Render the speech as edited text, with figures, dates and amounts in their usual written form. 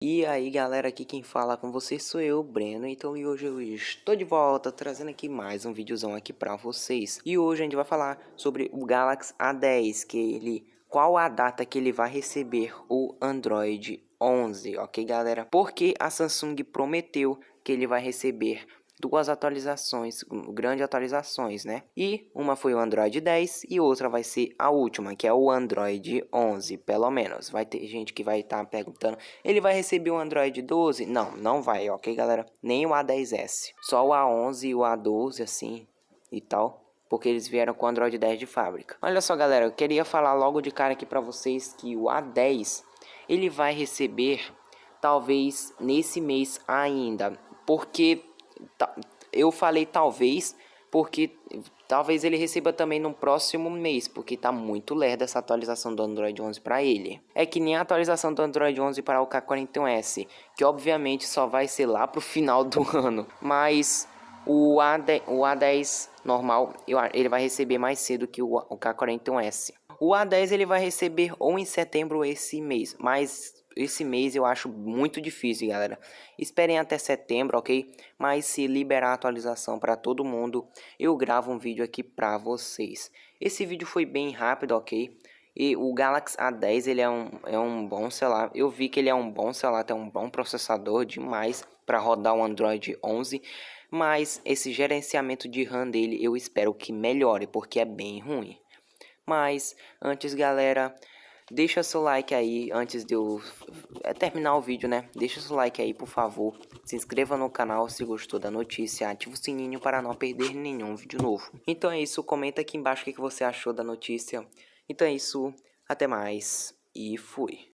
E aí galera, aqui quem fala com vocês sou eu, Breno. Então hoje eu estou de volta trazendo aqui mais um videozão aqui pra vocês. E hoje a gente vai falar sobre o Galaxy A10, qual a data que ele vai receber o Android 11, ok galera? Porque a Samsung prometeu que ele vai receber duas atualizações, grandes atualizações, né? E uma foi o Android 10 e outra vai ser a última, que é o Android 11, pelo menos. Vai ter gente que vai estar perguntando, ele vai receber o Android 12? Não, não vai, ok, galera? Nem o A10s, só o A11 e o A12, assim, e tal. Porque eles vieram com o Android 10 de fábrica. Olha só, galera, eu queria falar logo de cara aqui pra vocês que o A10, ele vai receber, talvez, nesse mês ainda. Porque eu falei talvez, porque talvez ele receba também no próximo mês, porque tá muito lerda essa atualização do Android 11 para ele. É que nem a atualização do Android 11 para o K41S, que obviamente só vai ser lá pro final do ano. Mas o A10 normal, ele vai receber mais cedo que o K41S. O A10 ele vai receber ou em setembro esse mês, mas esse mês eu acho muito difícil, galera. Esperem até setembro, ok? Mas se liberar a atualização para todo mundo, eu gravo um vídeo aqui para vocês. Esse vídeo foi bem rápido, ok? E o Galaxy A10 ele é um bom celular. Eu vi que ele é um bom celular, tem um bom processador demais para rodar o Android 11. Mas esse gerenciamento de RAM dele eu espero que melhore, porque é bem ruim. Mas antes, galera, deixa seu like aí antes de eu terminar o vídeo, né? Deixa seu like aí, por favor. Se inscreva no canal se gostou da notícia. Ative o sininho para não perder nenhum vídeo novo. Então é isso, comenta aqui embaixo o que você achou da notícia. Então é isso, até mais e fui.